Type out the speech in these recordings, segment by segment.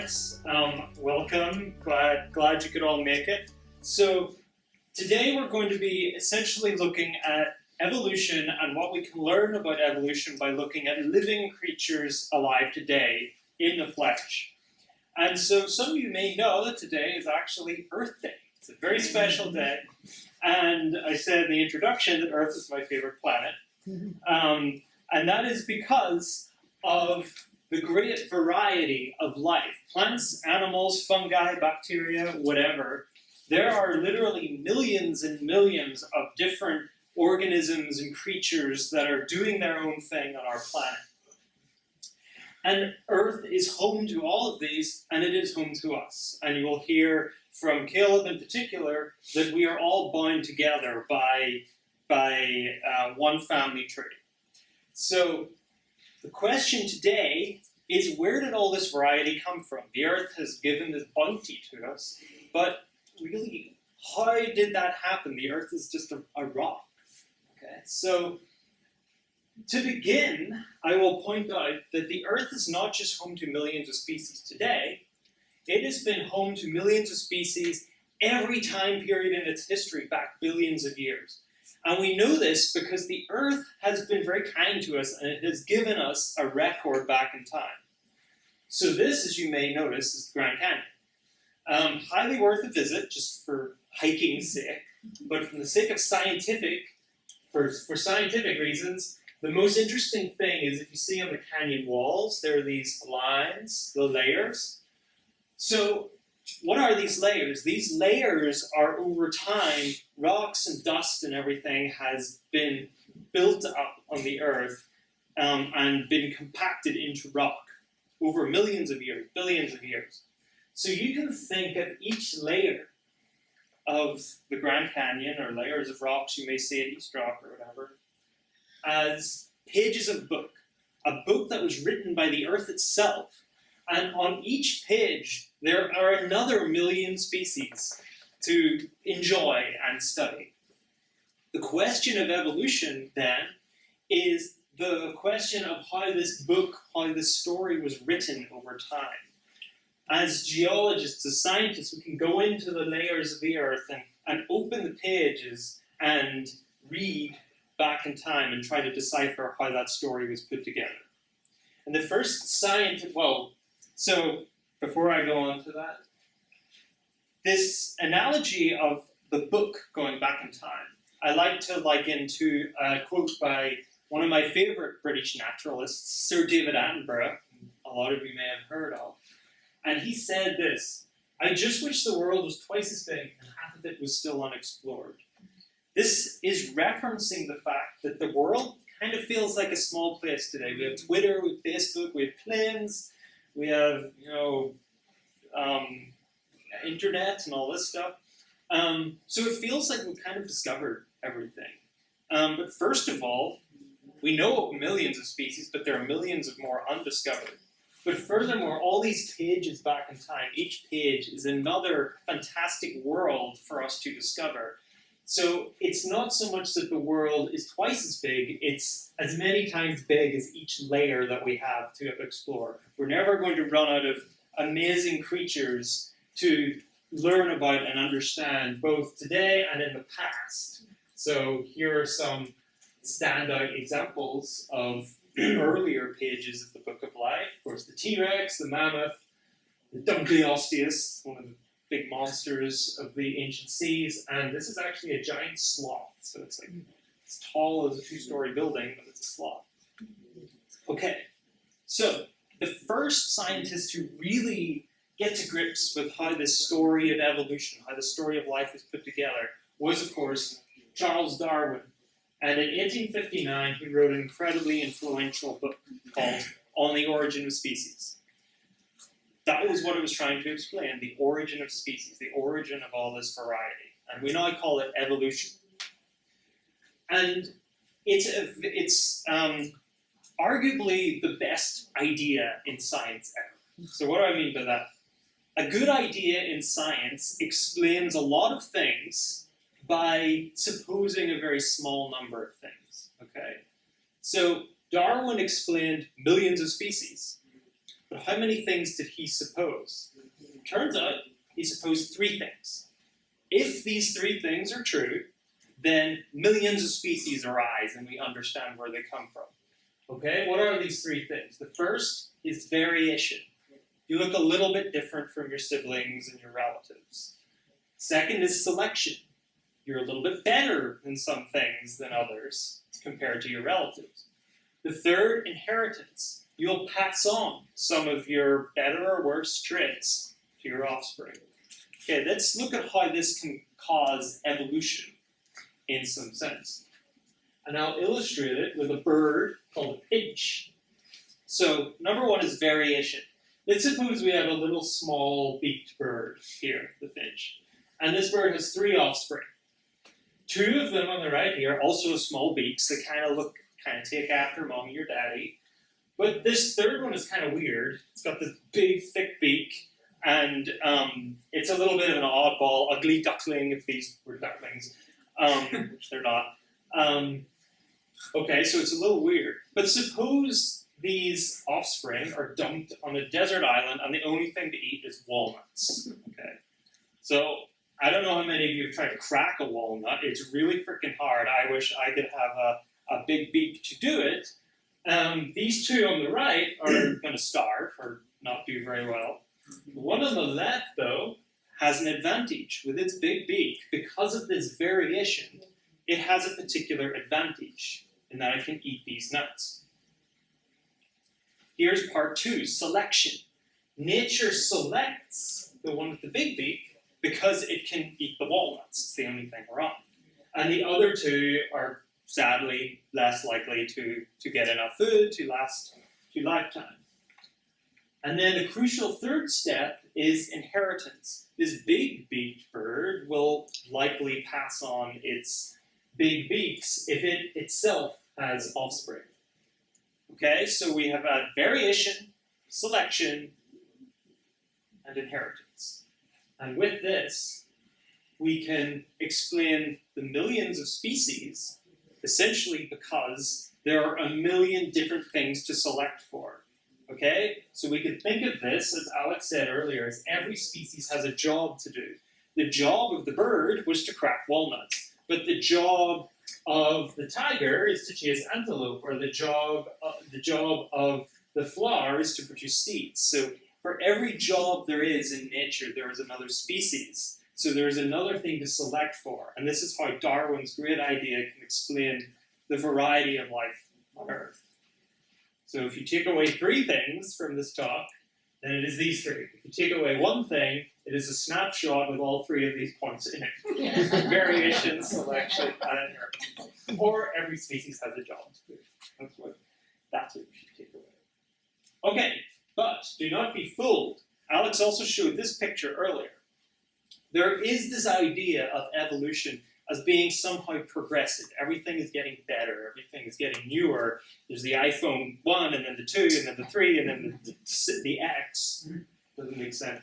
Alex. Welcome. Glad you could all make it. So today we're going to be essentially looking at evolution and what we can learn about evolution by looking at living creatures alive today in the flesh. And so some of you may know that today is actually Earth Day. It's a very special day. And I said in the introduction that Earth is my favorite planet. And that is because of the great variety of life. Plants, animals, fungi, bacteria, whatever. There are literally millions and millions of different organisms and creatures that are doing their own thing on our planet. And Earth is home to all of these, and it is home to us. And you will hear from Caleb in particular that we are all bound together by one family tree. So the question today is, where did all this variety come from? The Earth has given this bounty to us, but really, how did that happen? The Earth is just a rock. Okay, so to begin, I will point out that the Earth is not just home to millions of species today. It has been home to millions of species every time period in its history, back billions of years. And we know this because the Earth has been very kind to us, and it has given us a record back in time. So this, as you may notice, is the Grand Canyon. Highly worth a visit, just for hiking's sake, but from the sake of for scientific reasons, the most interesting thing is if you see on the canyon walls, there are these lines, the layers. So what are these layers? These layers are, over time, rocks and dust and everything has been built up on the Earth and been compacted into rock over millions of years, billions of years. So you can think of each layer of the Grand Canyon, or layers of rocks you may see at East Rock or whatever, as pages of a book that was written by the Earth itself. And on each page, there are another million species to enjoy and study. The question of evolution, then, is the question of how this book, how this story was written over time. As geologists, as scientists, we can go into the layers of the Earth and open the pages and read back in time and try to decipher how that story was put together. And the first scientist, so before I go on to that, this analogy of the book going back in time, I like to liken to a quote by one of my favorite British naturalists, Sir David Attenborough, a lot of you may have heard of. And he said this: "I just wish the world was twice as big and half of it was still unexplored." This is referencing the fact that the world kind of feels like a small place today. We have Twitter, we have Facebook, we have planes, we have, internet and all this stuff. So it feels like we've kind of discovered everything. But first of all, we know of millions of species, but there are millions of more undiscovered. But furthermore, all these pages back in time, each page is another fantastic world for us to discover. So it's not so much that the world is twice as big, it's as many times big as each layer that we have to explore. We're never going to run out of amazing creatures to learn about and understand, both today and in the past. So here are some standout examples of earlier pages of the Book of Life. Of course, the T-Rex, the mammoth, the Dunkleosteus, one of the big monsters of the ancient seas, and this is actually a giant sloth. So it's like as tall as a two-story building, but it's a sloth. Okay, so the first scientist to really get to grips with how this story of evolution, how the story of life was put together, was, of course, Charles Darwin. And in 1859, he wrote an incredibly influential book called On the Origin of Species. That was what it was trying to explain, the origin of species, the origin of all this variety. And we now call it evolution. And it's arguably the best idea in science ever. So what do I mean by that? A good idea in science explains a lot of things by supposing a very small number of things, okay? So Darwin explained millions of species, but But how many things did he suppose? Turns out he supposed 3 things. If these 3 things are true, then millions of species arise and we understand where they come from. Okay, what are these 3 things? The first is variation. You look a little bit different from your siblings and your relatives. Second is selection. You're a little bit better in some things than others compared to your relatives. The third, inheritance. You'll pass on some of your better or worse traits to your offspring. Okay, let's look at how this can cause evolution in some sense. And I'll illustrate it with a bird called a finch. So, number 1 is variation. Let's suppose we have a little small beaked bird here, the finch. And this bird has 3 offspring. 2 of them on the right here, also small beaks that kind of take after mommy or daddy. But this third one is kind of weird. It's got this big, thick beak, and it's a little bit of an oddball, ugly duckling, if these were ducklings, which they're not. Okay, so it's a little weird. But suppose these offspring are dumped on a desert island, and the only thing to eat is walnuts. Okay, so I don't know how many of you have tried to crack a walnut. It's really freaking hard. I wish I could have a big beak to do it. These 2 on the right are going to starve or not do very well. The one on the left, though, has an advantage. With its big beak, because of this variation, it has a particular advantage in that it can eat these nuts. Here's part 2, selection. Nature selects the one with the big beak because it can eat the walnuts. It's the only thing we're on. And the other 2 are sadly less likely to get enough food to last to lifetime. And then the crucial third step is inheritance. This big beaked bird will likely pass on its big beaks if it itself has offspring. Okay, so we have variation, selection, and inheritance. And with this, we can explain the millions of species essentially because there are a million different things to select for. Okay? So we could think of this, as Alex said earlier, as every species has a job to do. The job of the bird was to crack walnuts, but the job of the tiger is to chase antelope, or the job of the flower is to produce seeds. So for every job there is in nature, there is another species. So there is another thing to select for. And this is how Darwin's great idea can explain the variety of life on Earth. So if you take away 3 things from this talk, then it is these 3. If you take away 1 thing, it is a snapshot with all 3 of these points in it. Variation, selection, and inheritance. Or every species has a job to do. That's what you should take away. Okay, but do not be fooled. Alex also showed this picture earlier. There is this idea of evolution as being somehow progressive. Everything is getting better. Everything is getting newer. There's the iPhone 1, and then the 2, and then the 3, and then the X. Doesn't make sense.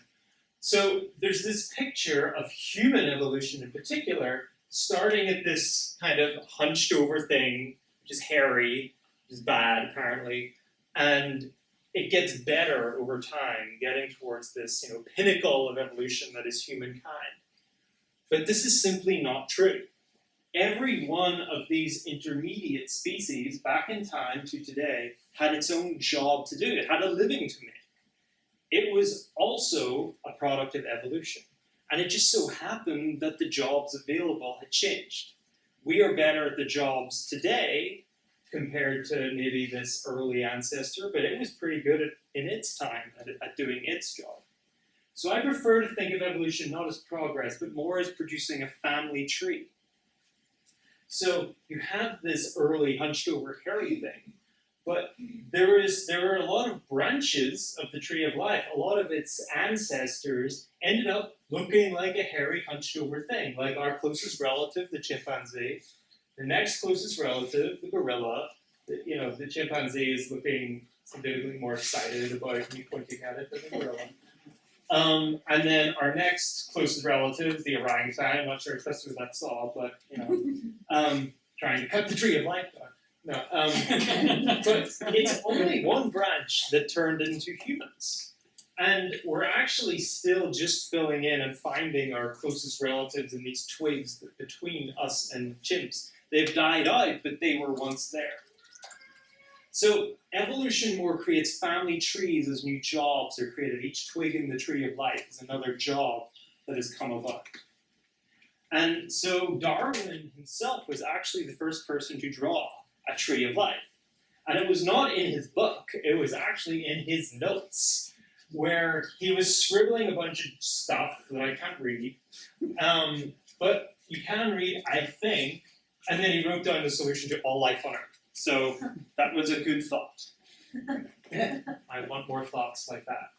So there's this picture of human evolution in particular, starting at this kind of hunched over thing, which is hairy, which is bad apparently, and it gets better over time, getting towards this, pinnacle of evolution that is humankind. But this is simply not true. Every one of these intermediate species, back in time to today, had its own job to do. It had a living to make. It was also a product of evolution. And it just so happened that the jobs available had changed. We are better at the jobs today compared to maybe this early ancestor, but it was pretty good in its time at doing its job. So I prefer to think of evolution not as progress, but more as producing a family tree. So you have this early hunched over hairy thing, but there are a lot of branches of the tree of life. A lot of its ancestors ended up looking like a hairy hunched over thing, like our closest relative, the chimpanzee. The next closest relative, the gorilla, the chimpanzee is looking significantly more excited about me pointing at it than the gorilla. And then our next closest relative is the orangutan. I'm not sure if that's what that saw, but trying to cut the tree of life down. No, but it's only one branch that turned into humans. And we're actually still just filling in and finding our closest relatives in these twigs between us and chimps. They've died out, but they were once there. So evolution more creates family trees as new jobs are created. Each twig in the tree of life is another job that has come about. And so Darwin himself was actually the first person to draw a tree of life. And it was not in his book, it was actually in his notes, where he was scribbling a bunch of stuff that I can't read. But you can read, I think, and then he wrote down the solution to all life on Earth. So that was a good thought. I want more thoughts like that.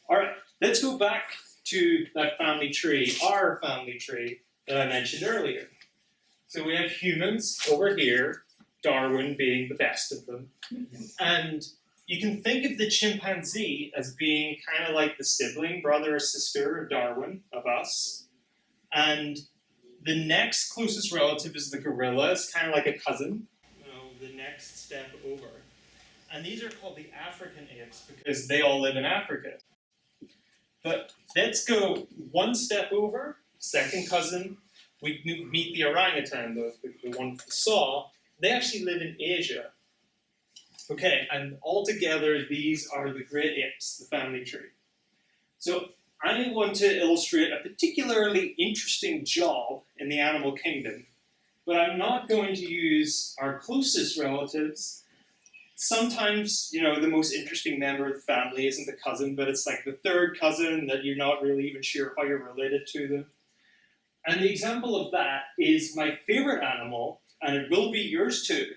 All right, let's go back to that family tree, our family tree that I mentioned earlier. So we have humans over here, Darwin being the best of them. And you can think of the chimpanzee as being kind of like the sibling, brother or sister of Darwin, of us. And the next closest relative is the gorilla. It's kind of like a cousin. The next step over. And these are called the African apes because they all live in Africa. But let's go one step over, second cousin. We meet the orangutan, the one we saw. They actually live in Asia. Okay, and altogether these are the great apes, the family tree. So I want to illustrate a particularly interesting job in the animal kingdom. But I'm not going to use our closest relatives. Sometimes, the most interesting member of the family isn't the cousin, but it's like the third cousin that you're not really even sure how you're related to them. And the example of that is my favorite animal, and it will be yours too,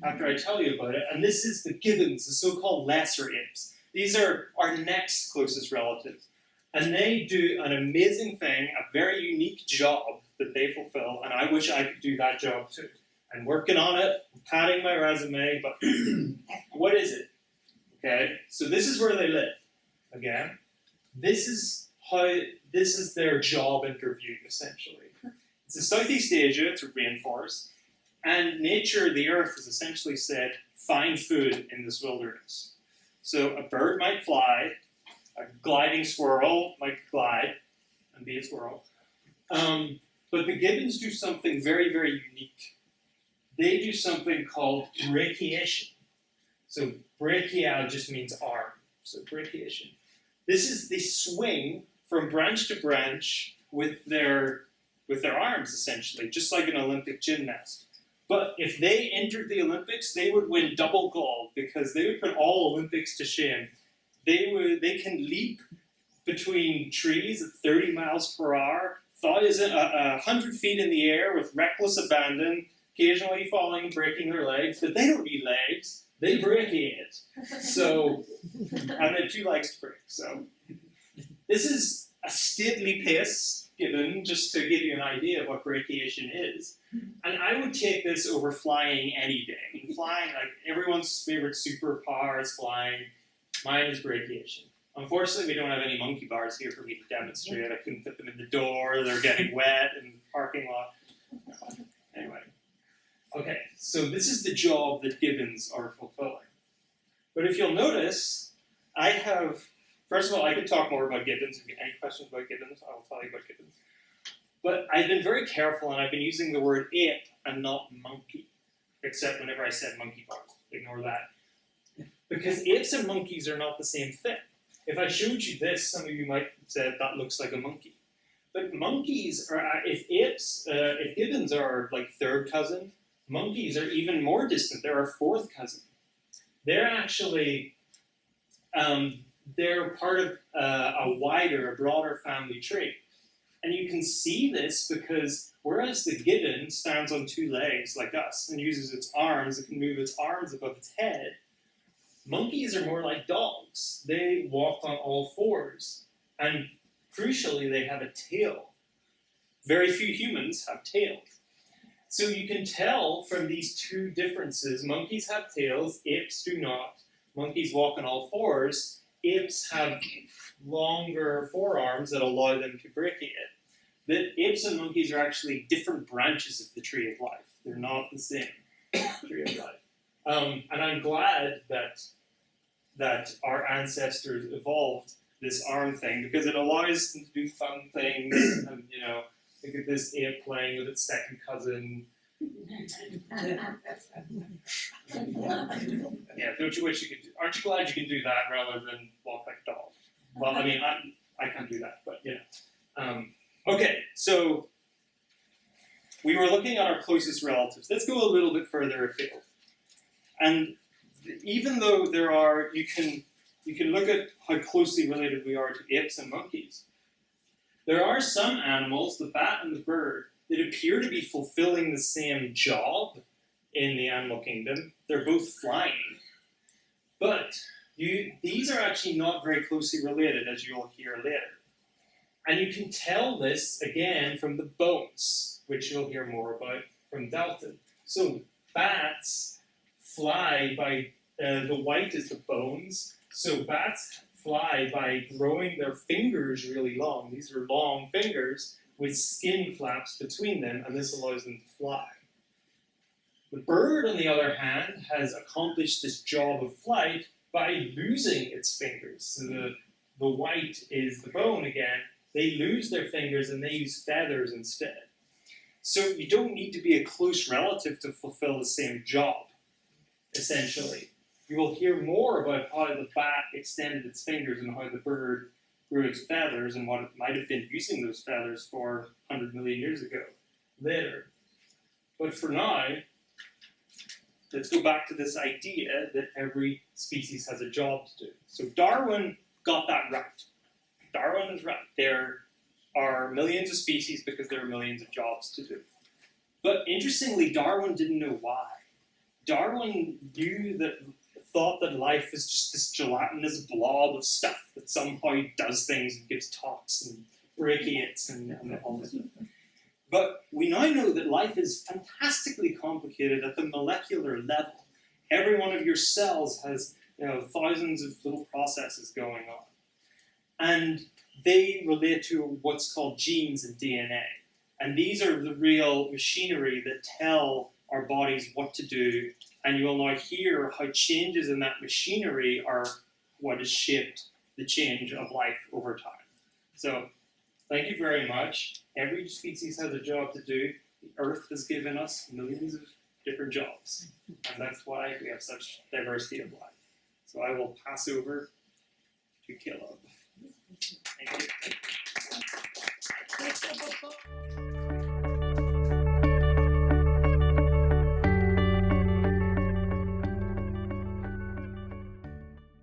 after I tell you about it. And this is the gibbons, the so-called lesser apes. These are our next closest relatives. And they do an amazing thing, a very unique job that they fulfill, and I wish I could do that job too. I'm working on it, I'm padding my resume, but what is it? Okay, so this is where they live. Again, this is their job interview, essentially. It's in Southeast Asia, it's a rainforest, and nature, the earth, has essentially said, find food in this wilderness. So a bird might fly, a gliding squirrel might glide and be a squirrel. But the gibbons do something very, very unique. They do something called brachiation. So brachial just means arm. So brachiation. This is the swing from branch to branch with their arms, essentially, just like an Olympic gymnast. But if they entered the Olympics, they would win double gold because they would put all Olympics to shame. They can leap between trees at 30 miles per hour, 100 feet in the air with reckless abandon, occasionally falling, breaking their legs, but they don't need legs, they brachiate. So, and they have 2 legs to break. So, this is a stately pace given, just to give you an idea of what brachiation is. And I would take this over flying any day. I mean, flying, like everyone's favorite superpower is flying. Mine is brachiation. Unfortunately, we don't have any monkey bars here for me to demonstrate. I couldn't fit them in the door. They're getting wet in the parking lot. Anyway. Okay, so this is the job that gibbons are fulfilling. But if you'll notice, first of all, I could talk more about gibbons. If you have any questions about gibbons, I will tell you about gibbons. But I've been very careful, and I've been using the word ape and not monkey, except whenever I said monkey bars. Ignore that. Because apes and monkeys are not the same thing. If I showed you this, some of you might have said that looks like a monkey. But monkeys are, if gibbons are like third cousin, monkeys are even more distant. They're our fourth cousin. They're actually, they're part of a broader family tree. And you can see this because whereas the gibbon stands on 2 legs like us and uses its arms, it can move its arms above its head, monkeys are more like dogs. They walk on all 4s. And crucially, they have a tail. Very few humans have tails. So you can tell from these 2 differences, monkeys have tails, apes do not. Monkeys walk on all 4s. Apes have longer forearms that allow them to brachiate. That apes and monkeys are actually different branches of the tree of life. They're not the same tree of life. And I'm glad that our ancestors evolved this arm thing because it allows them to do fun things. And look at this ape playing with its second cousin. Yeah, don't you wish you could? Aren't you glad you can do that rather than walk like a dog? Well, I mean, I can't do that, but okay, so we were looking at our closest relatives. Let's go a little bit further afield. And even though you can look at how closely related we are to apes and monkeys. There are some animals, the bat and the bird, that appear to be fulfilling the same job in the animal kingdom. They're both flying. But these are actually not very closely related, as you'll hear later. And you can tell this, again, from the bones, which you'll hear more about from Dalton. So bats fly by, the white is the bones, so bats fly by growing their fingers really long. These are long fingers with skin flaps between them, and this allows them to fly. The bird, on the other hand, has accomplished this job of flight by losing its fingers. So the white is the bone again. They lose their fingers and they use feathers instead. So you don't need to be a close relative to fulfill the same job, essentially. You will hear more about how the bat extended its fingers and how the bird grew its feathers and what it might have been using those feathers for 100 million years ago, later. But for now, let's go back to this idea that every species has a job to do. So Darwin got that right. Darwin is right. There are millions of species because there are millions of jobs to do. But interestingly, Darwin didn't know why. Darwin thought that life is just this gelatinous blob of stuff that somehow does things and gives talks and brachiates and all this. But we now know that life is fantastically complicated at the molecular level. Every one of your cells has thousands of little processes going on. And they relate to what's called genes and DNA. And these are the real machinery that tell our bodies what to do. And you will now hear how changes in that machinery are what has shaped the change of life over time. So, thank you very much. Every species has a job to do. The Earth has given us millions of different jobs. And that's why we have such diversity of life. So I will pass over to Caleb. Thank you.